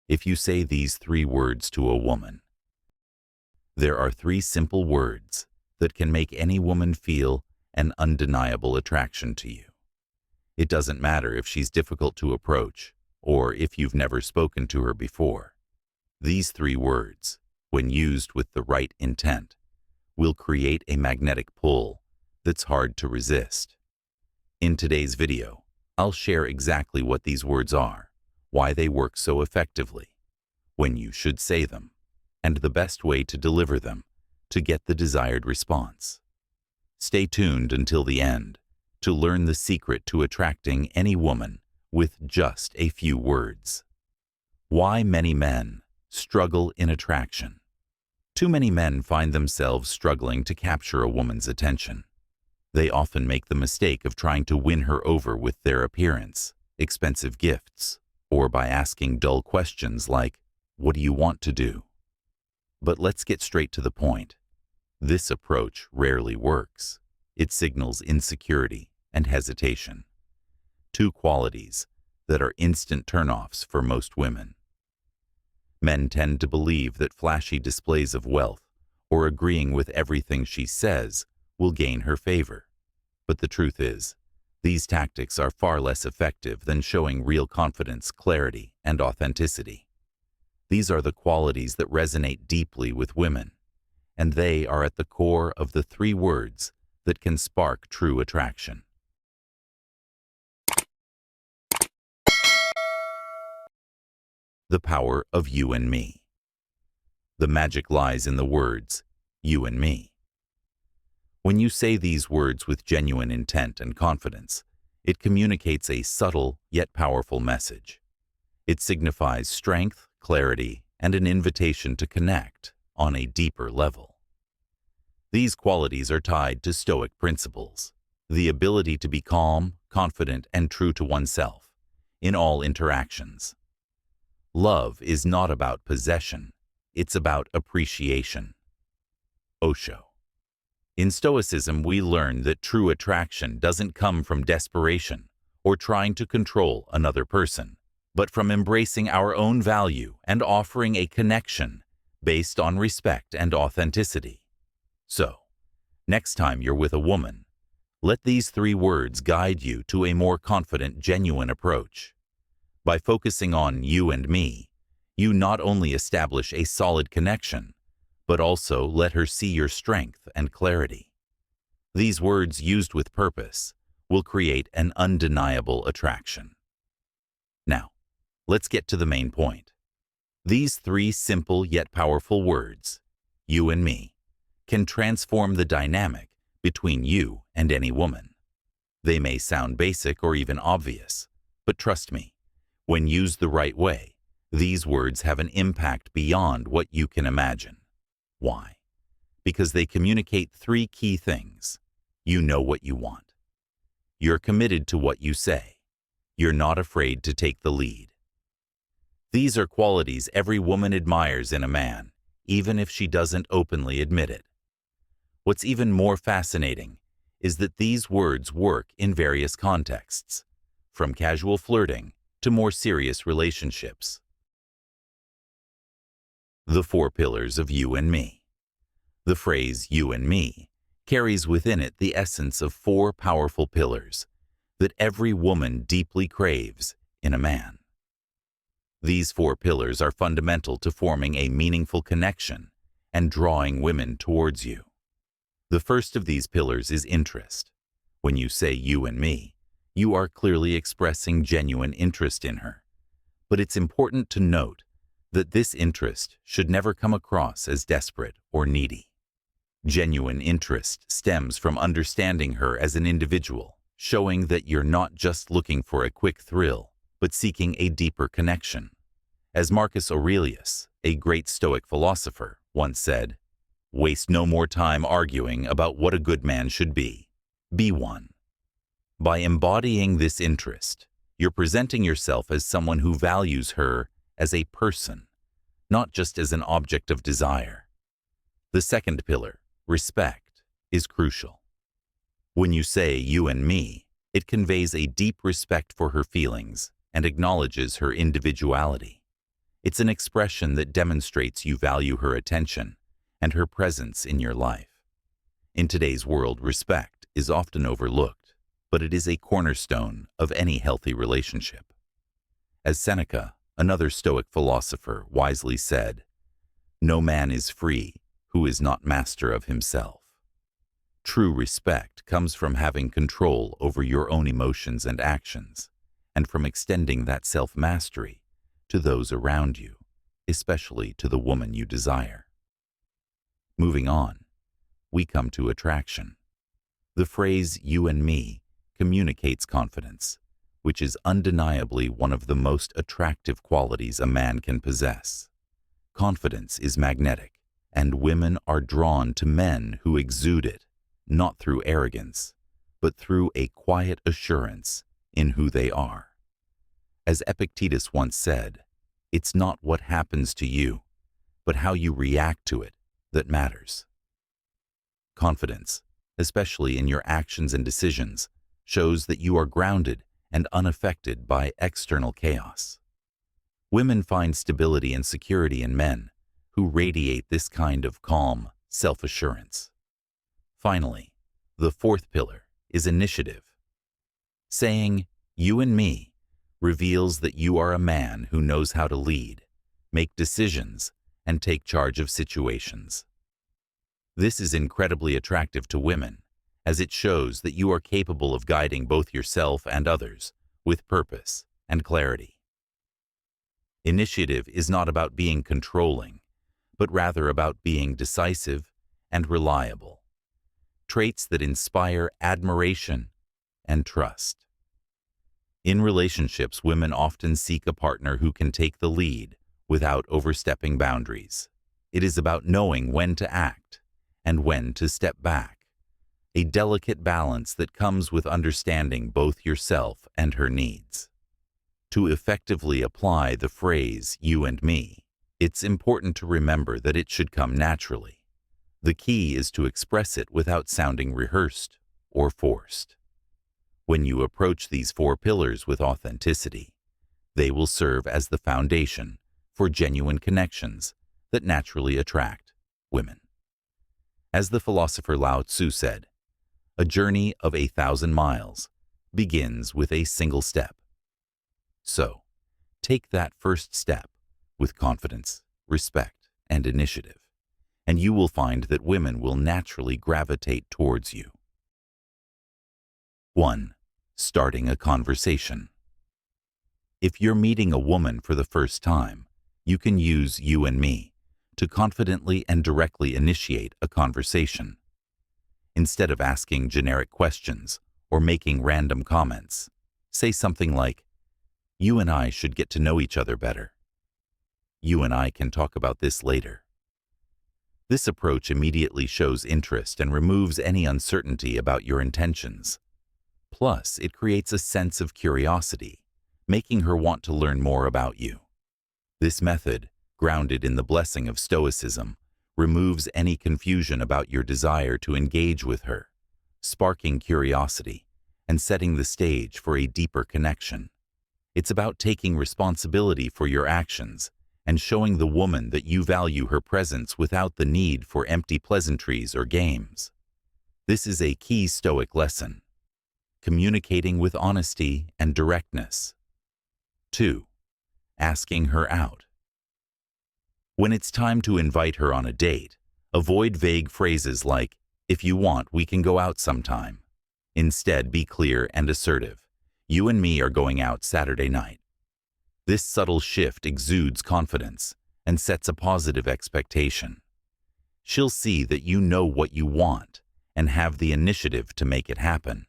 if you say these 3 words to a woman. There are 3 simple words that can make any woman feel an undeniable attraction to you. It doesn't matter if she's difficult to approach or if you've never spoken to her before. These 3 words, when used with the right intent, will create a magnetic pull that's hard to resist. In today's video, I'll share exactly what these words are, why they work so effectively, when you should say them, and the best way to deliver them to get the desired response. Stay tuned until the end to learn the secret to attracting any woman with just a few words. Why many men struggle in attraction. Too many men find themselves struggling to capture a woman's attention. They often make the mistake of trying to win her over with their appearance, expensive gifts, or by asking dull questions like, "What do you want to do?" But let's get straight to the point. This approach rarely works. It signals insecurity and hesitation, 2 qualities that are instant turnoffs for most women. Men tend to believe that flashy displays of wealth or agreeing with everything she says will gain her favor. But the truth is, these tactics are far less effective than showing real confidence, clarity, and authenticity. These are the qualities that resonate deeply with women, and they are at the core of the 3 words that can spark true attraction. The power of you and me. The magic lies in the words, you and me. When you say these words with genuine intent and confidence, it communicates a subtle yet powerful message. It signifies strength, clarity, and an invitation to connect on a deeper level. These qualities are tied to Stoic principles, the ability to be calm, confident, and true to oneself in all interactions. Love is not about possession, it's about appreciation. Osho. In Stoicism, we learn that true attraction doesn't come from desperation or trying to control another person, but from embracing our own value and offering a connection based on respect and authenticity. So, next time you're with a woman, let these 3 words guide you to a more confident, genuine approach. By focusing on you and me, you not only establish a solid connection, but also let her see your strength and clarity. These words used with purpose will create an undeniable attraction. Now, let's get to the main point. These 3 simple yet powerful words, you and me, can transform the dynamic between you and any woman. They may sound basic or even obvious, but trust me, when used the right way, these words have an impact beyond what you can imagine. Why? Because they communicate 3 key things. You know what you want. You're committed to what you say. You're not afraid to take the lead. These are qualities every woman admires in a man, even if she doesn't openly admit it. What's even more fascinating is that these words work in various contexts, from casual flirting to more serious relationships. The 4 pillars of you and me. The phrase you and me carries within it the essence of 4 powerful pillars that every woman deeply craves in a man. These 4 pillars are fundamental to forming a meaningful connection and drawing women towards you. The first of these pillars is interest. When you say you and me, you are clearly expressing genuine interest in her. But it's important to note that this interest should never come across as desperate or needy. Genuine interest stems from understanding her as an individual, showing that you're not just looking for a quick thrill, but seeking a deeper connection. As Marcus Aurelius, a great Stoic philosopher, once said, "Waste no more time arguing about what a good man should be. Be one." By embodying this interest, you're presenting yourself as someone who values her as a person, not just as an object of desire. The second pillar, respect, is crucial. When you say you and me, it conveys a deep respect for her feelings and acknowledges her individuality. It's an expression that demonstrates you value her attention and her presence in your life. In today's world, respect is often overlooked, but it is a cornerstone of any healthy relationship. As Seneca, another Stoic philosopher, wisely said, "No man is free who is not master of himself." True respect comes from having control over your own emotions and actions, and from extending that self-mastery to those around you, especially to the woman you desire. Moving on, we come to attraction. The phrase "you and me" communicates confidence, which is undeniably one of the most attractive qualities a man can possess. Confidence is magnetic, and women are drawn to men who exude it, not through arrogance, but through a quiet assurance in who they are. As Epictetus once said, "It's not what happens to you, but how you react to it that matters." Confidence, especially in your actions and decisions, shows that you are grounded and unaffected by external chaos. Women find stability and security in men who radiate this kind of calm self-assurance. Finally, the fourth pillar is initiative. Saying "you and me" reveals that you are a man who knows how to lead, make decisions, and take charge of situations. This is incredibly attractive to women, as it shows that you are capable of guiding both yourself and others with purpose and clarity. Initiative is not about being controlling, but rather about being decisive and reliable, traits that inspire admiration and trust. In relationships, women often seek a partner who can take the lead without overstepping boundaries. It is about knowing when to act and when to step back, a delicate balance that comes with understanding both yourself and her needs. To effectively apply the phrase "you and me," it's important to remember that it should come naturally. The key is to express it without sounding rehearsed or forced. When you approach these four pillars with authenticity, they will serve as the foundation for genuine connections that naturally attract women. As the philosopher Lao Tzu said, "A journey of 1,000 miles begins with a single step." So, take that first step with confidence, respect, and initiative, and you will find that women will naturally gravitate towards you. 1. Starting a conversation. If you're meeting a woman for the first time, you can use "you and me" to confidently and directly initiate a conversation. Instead of asking generic questions or making random comments, say something like, "You and I should get to know each other better. You and I can talk about this later." This approach immediately shows interest and removes any uncertainty about your intentions. Plus, it creates a sense of curiosity, making her want to learn more about you. This method, grounded in the blessing of Stoicism, removes any confusion about your desire to engage with her, sparking curiosity and setting the stage for a deeper connection. It's about taking responsibility for your actions and showing the woman that you value her presence without the need for empty pleasantries or games. This is a key Stoic lesson: communicating with honesty and directness. 2. Asking her out. When it's time to invite her on a date, avoid vague phrases like, "If you want, we can go out sometime." Instead, be clear and assertive. "You and me are going out Saturday night." This subtle shift exudes confidence and sets a positive expectation. She'll see that you know what you want and have the initiative to make it happen.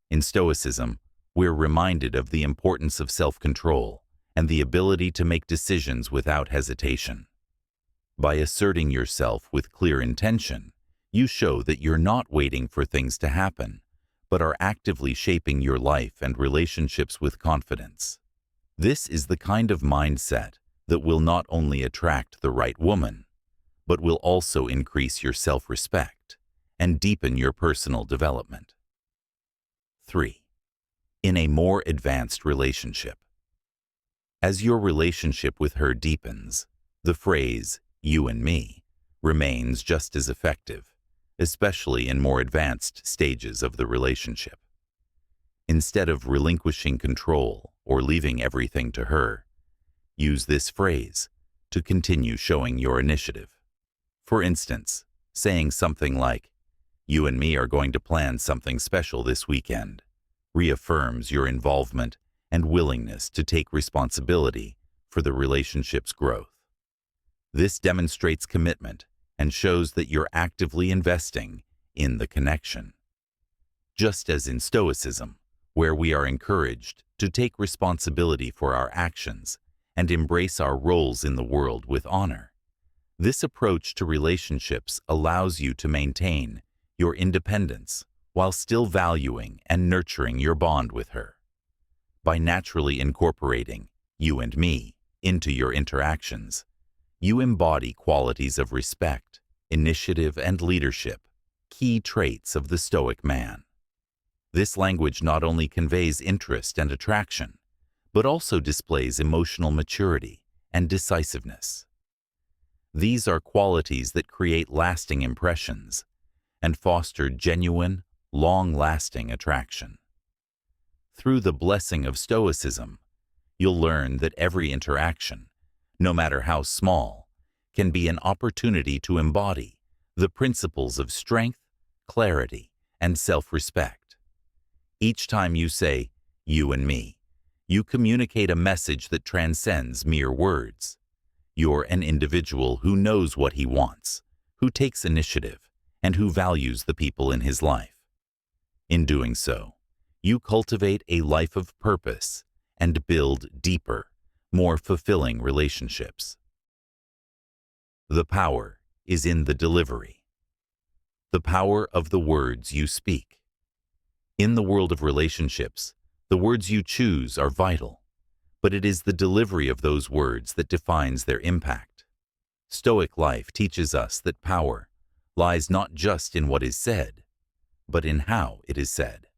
In Stoicism, we're reminded of the importance of self-control and the ability to make decisions without hesitation. By asserting yourself with clear intention, you show that you're not waiting for things to happen, but are actively shaping your life and relationships with confidence. This is the kind of mindset that will not only attract the right woman, but will also increase your self-respect and deepen your personal development. 3. In a more advanced relationship. As your relationship with her deepens, the phrase, "you and me," remains just as effective, especially in more advanced stages of the relationship. Instead of relinquishing control or leaving everything to her, use this phrase to continue showing your initiative. For instance, saying something like, "You and me are going to plan something special this weekend," reaffirms your involvement and willingness to take responsibility for the relationship's growth. This demonstrates commitment and shows that you're actively investing in the connection. Just as in Stoicism, where we are encouraged to take responsibility for our actions and embrace our roles in the world with honor, this approach to relationships allows you to maintain your independence while still valuing and nurturing your bond with her. By naturally incorporating "you and me" into your interactions, you embody qualities of respect, initiative, and leadership, key traits of the Stoic man. This language not only conveys interest and attraction, but also displays emotional maturity and decisiveness. These are qualities that create lasting impressions and foster genuine, long-lasting attraction. Through the blessing of Stoicism, you'll learn that every interaction, no matter how small, can be an opportunity to embody the principles of strength, clarity, and self-respect. Each time you say, "you and me," you communicate a message that transcends mere words. You're an individual who knows what he wants, who takes initiative, and who values the people in his life. In doing so, you cultivate a life of purpose and build deeper, more fulfilling relationships. The power is in the delivery. The power of the words you speak. In the world of relationships, the words you choose are vital, but it is the delivery of those words that defines their impact. Stoic life teaches us that power lies not just in what is said, but in how it is said.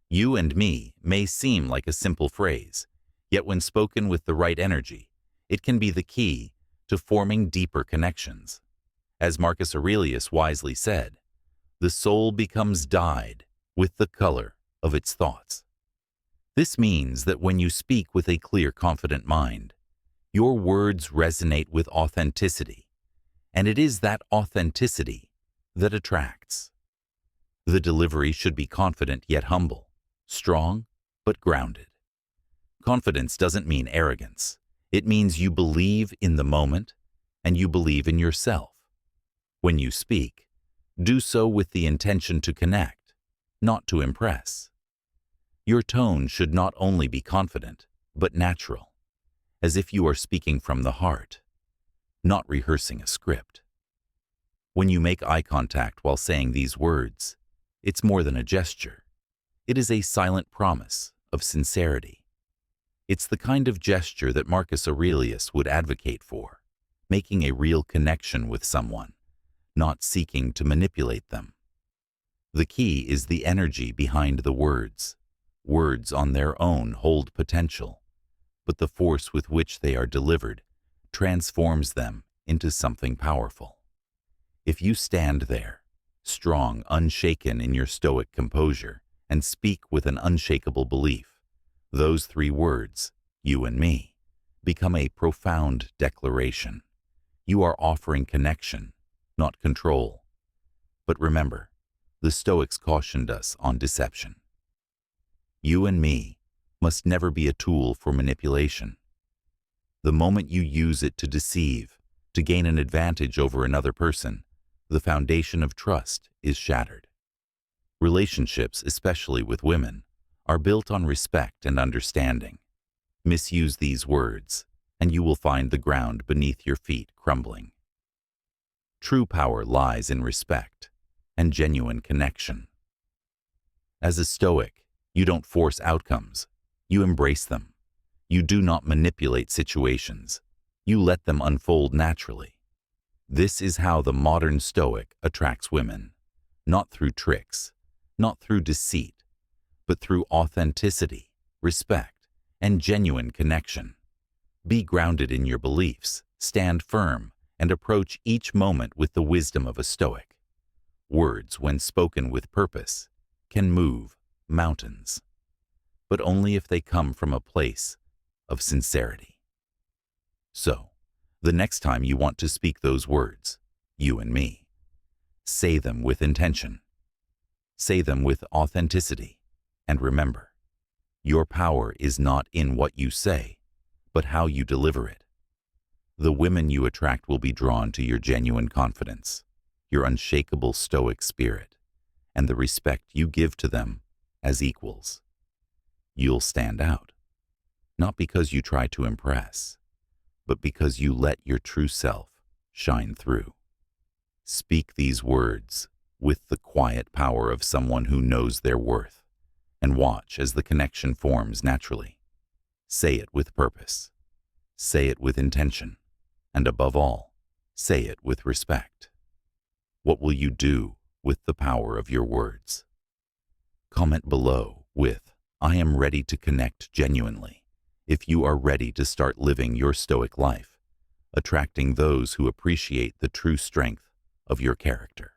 "You and me" may seem like a simple phrase, yet when spoken with the right energy, it can be the key to forming deeper connections. As Marcus Aurelius wisely said, "The soul becomes dyed with the color of its thoughts." This means that when you speak with a clear, confident mind, your words resonate with authenticity, and it is that authenticity that attracts. The delivery should be confident yet humble, strong but grounded. Confidence doesn't mean arrogance. It means you believe in the moment and you believe in yourself. When you speak, do so with the intention to connect, not to impress. Your tone should not only be confident, but natural, as if you are speaking from the heart, not rehearsing a script. When you make eye contact while saying these words, it's more than a gesture. It is a silent promise of sincerity. It's the kind of gesture that Marcus Aurelius would advocate for, making a real connection with someone, not seeking to manipulate them. The key is the energy behind the words. Words on their own hold potential, but the force with which they are delivered transforms them into something powerful. If you stand there, strong, unshaken in your stoic composure, and speak with an unshakable belief, those three words, "you and me," become a profound declaration. You are offering connection, not control. But remember, the Stoics cautioned us on deception. "You and me" must never be a tool for manipulation. The moment you use it to deceive, to gain an advantage over another person, the foundation of trust is shattered. Relationships, especially with women, are built on respect and understanding. Misuse these words, and you will find the ground beneath your feet crumbling. True power lies in respect and genuine connection. As a Stoic, you don't force outcomes, you embrace them. You do not manipulate situations, you let them unfold naturally. This is how the modern Stoic attracts women, not through tricks, not through deceit, but through authenticity, respect, and genuine connection. Be grounded in your beliefs, stand firm, and approach each moment with the wisdom of a Stoic. Words, when spoken with purpose, can move mountains, but only if they come from a place of sincerity. So, the next time you want to speak those words, you and me, say them with intention. Say them with authenticity. And remember, your power is not in what you say, but how you deliver it. The women you attract will be drawn to your genuine confidence, your unshakable Stoic spirit, and the respect you give to them as equals. You'll stand out, not because you try to impress, but because you let your true self shine through. Speak these words with the quiet power of someone who knows their worth, and watch as the connection forms naturally. Say it with purpose. Say it with intention. And above all, say it with respect. What will you do with the power of your words? Comment below with, "I am ready to connect genuinely," if you are ready to start living your Stoic life, attracting those who appreciate the true strength of your character.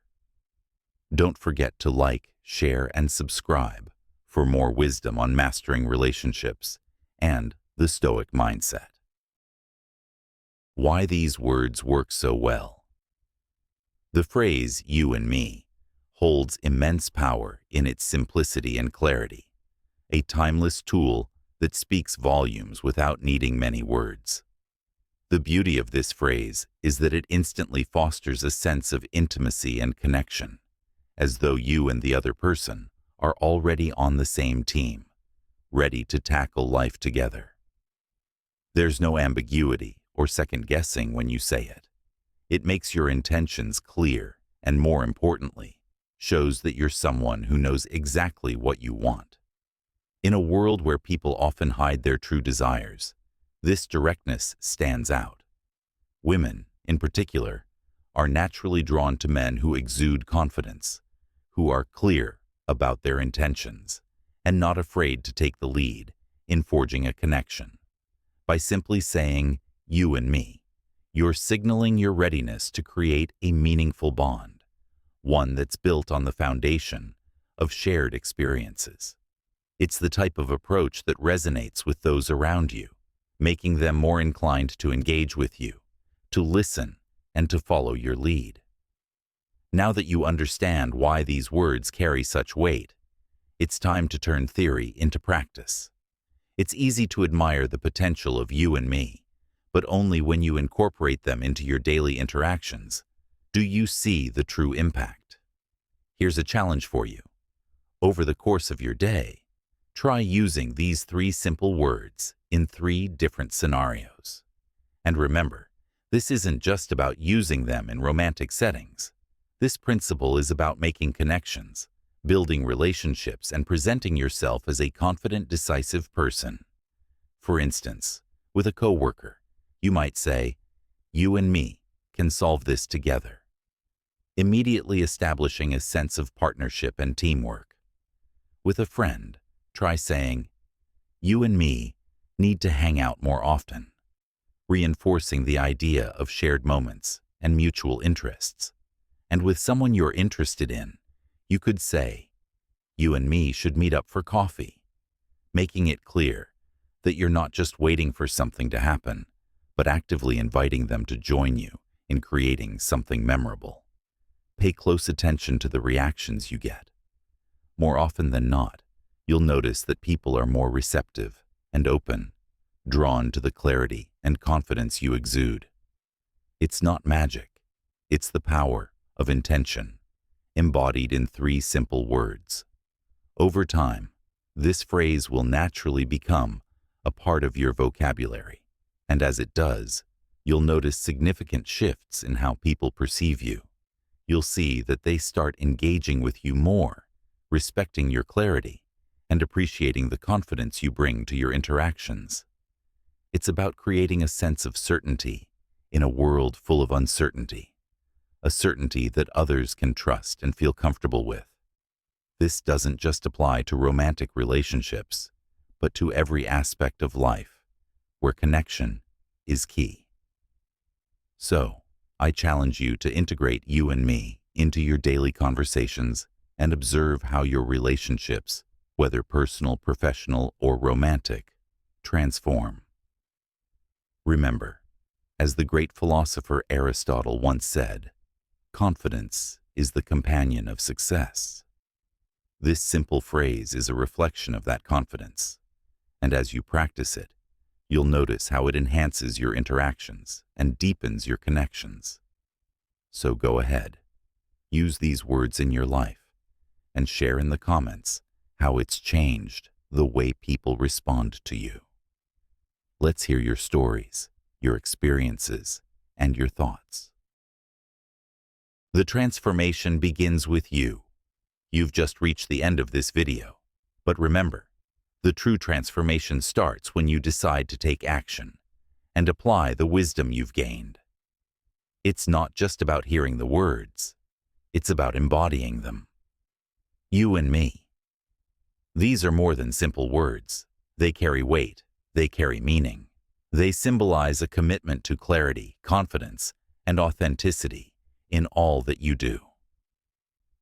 Don't forget to like, share, and subscribe for more wisdom on mastering relationships and the Stoic mindset. Why these words work so well. The phrase, "you and me," holds immense power in its simplicity and clarity, a timeless tool that speaks volumes without needing many words. The beauty of this phrase is that it instantly fosters a sense of intimacy and connection, as though you and the other person are already on the same team, ready to tackle life together. There's no ambiguity or second-guessing when you say it. It makes your intentions clear and, more importantly, shows that you're someone who knows exactly what you want. In a world where people often hide their true desires, this directness stands out. Women, in particular, are naturally drawn to men who exude confidence, who are clear about their intentions, and not afraid to take the lead in forging a connection. By simply saying, "you and me," you're signaling your readiness to create a meaningful bond, one that's built on the foundation of shared experiences. It's the type of approach that resonates with those around you, making them more inclined to engage with you, to listen, and to follow your lead. Now that you understand why these words carry such weight, it's time to turn theory into practice. It's easy to admire the potential of you and me, but only when you incorporate them into your daily interactions do you see the true impact. Here's a challenge for you. Over the course of your day, try using these 3 simple words in 3 different scenarios. And remember, this isn't just about using them in romantic settings. This principle is about making connections, building relationships, and presenting yourself as a confident, decisive person. For instance, with a coworker, you might say, "You and me can solve this together," immediately establishing a sense of partnership and teamwork. With a friend, try saying, "You and me need to hang out more often," reinforcing the idea of shared moments and mutual interests. And with someone you're interested in, you could say, "You and me should meet up for coffee," making it clear that you're not just waiting for something to happen, but actively inviting them to join you in creating something memorable. Pay close attention to the reactions you get. More often than not, you'll notice that people are more receptive and open, drawn to the clarity and confidence you exude. It's not magic. It's the power of intention, embodied in 3 simple words. Over time, this phrase will naturally become a part of your vocabulary, and as it does, you'll notice significant shifts in how people perceive you. You'll see that they start engaging with you more, respecting your clarity, and appreciating the confidence you bring to your interactions. It's about creating a sense of certainty in a world full of uncertainty, a certainty that others can trust and feel comfortable with. This doesn't just apply to romantic relationships, but to every aspect of life, where connection is key. So, I challenge you to integrate you and me into your daily conversations and observe how your relationships, whether personal, professional, or romantic, transform. Remember, as the great philosopher Aristotle once said, confidence is the companion of success. This simple phrase is a reflection of that confidence, and as you practice it, you'll notice how it enhances your interactions and deepens your connections. So go ahead, use these words in your life, and share in the comments how it's changed the way people respond to you. Let's hear your stories, your experiences, and your thoughts. The transformation begins with you. You've just reached the end of this video, but remember, the true transformation starts when you decide to take action and apply the wisdom you've gained. It's not just about hearing the words, it's about embodying them. You and me. These are more than simple words. They carry weight, they carry meaning. They symbolize a commitment to clarity, confidence, and authenticity in all that you do.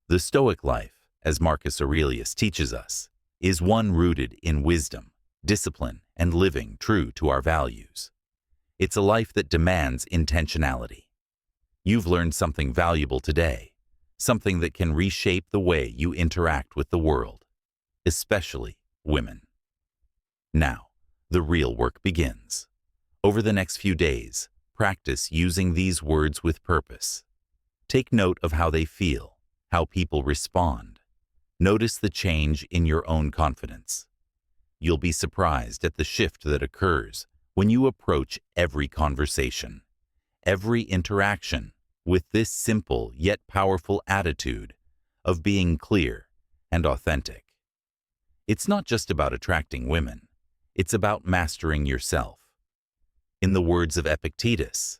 The Stoic life, as Marcus Aurelius teaches us, is one rooted in wisdom, discipline, and living true to our values. It's a life that demands intentionality. You've learned something valuable today, something that can reshape the way you interact with the world, especially women. Now, the real work begins. Over the next few days, practice using these words with purpose. Take note of how they feel, how people respond. Notice the change in your own confidence. You'll be surprised at the shift that occurs when you approach every conversation, every interaction with this simple yet powerful attitude of being clear and authentic. It's not just about attracting women, it's about mastering yourself. In the words of Epictetus,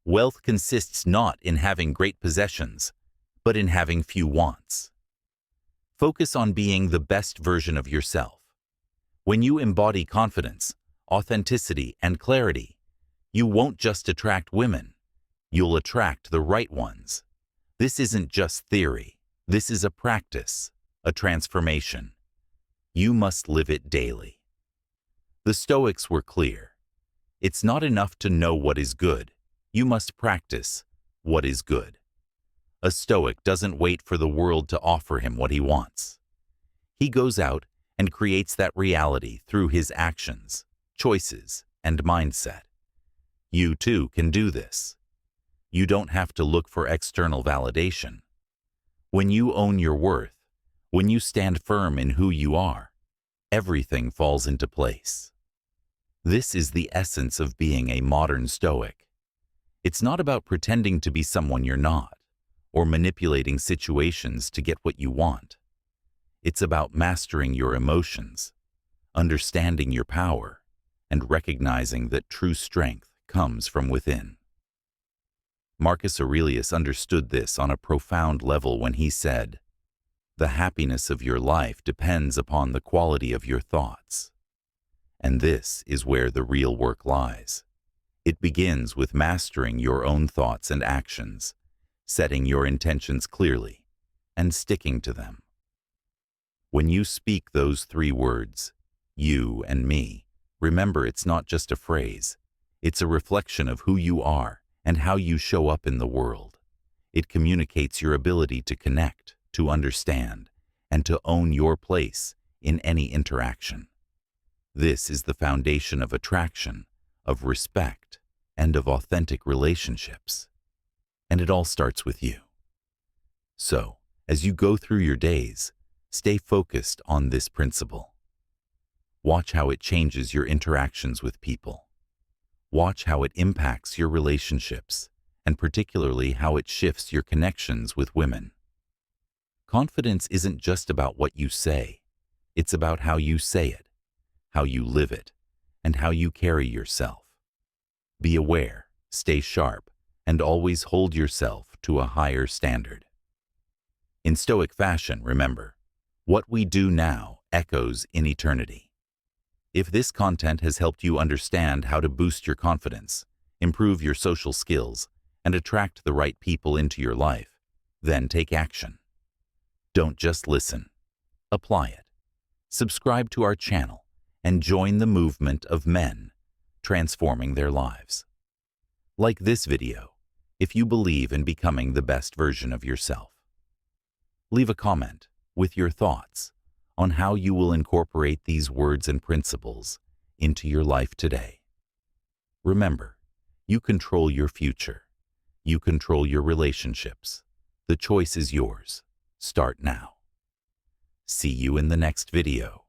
wealth consists not in having great possessions, but in having few wants. Focus on being the best version of yourself. When you embody confidence, authenticity, and clarity, you won't just attract women, you'll attract the right ones. This isn't just theory, this is a practice, a transformation. You must live it daily. The Stoics were clear. It's not enough to know what is good, you must practice what is good. A Stoic doesn't wait for the world to offer him what he wants. He goes out and creates that reality through his actions, choices, and mindset. You too can do this. You don't have to look for external validation. When you own your worth, when you stand firm in who you are, everything falls into place. This is the essence of being a modern Stoic. It's not about pretending to be someone you're not, or manipulating situations to get what you want. It's about mastering your emotions, understanding your power, and recognizing that true strength comes from within. Marcus Aurelius understood this on a profound level when he said, "The happiness of your life depends upon the quality of your thoughts." And this is where the real work lies. It begins with mastering your own thoughts and actions, setting your intentions clearly, and sticking to them. When you speak those three words, you and me, remember it's not just a phrase. It's a reflection of who you are and how you show up in the world. It communicates your ability to connect, to understand, and to own your place in any interaction. This is the foundation of attraction, of respect, and of authentic relationships. And it all starts with you. So, as you go through your days, stay focused on this principle. Watch how it changes your interactions with people. Watch how it impacts your relationships, and particularly how it shifts your connections with women. Confidence isn't just about what you say, it's about how you say it, how you live it, and how you carry yourself. Be aware, stay sharp, and always hold yourself to a higher standard. In Stoic fashion, remember, what we do now echoes in eternity. If this content has helped you understand how to boost your confidence, improve your social skills, and attract the right people into your life, then take action. Don't just listen. Apply it. Subscribe to our channel and join the movement of men transforming their lives. Like this video if you believe in becoming the best version of yourself. Leave a comment with your thoughts on how you will incorporate these words and principles into your life today. Remember, you control your future. You control your relationships. The choice is yours. Start now. See you in the next video.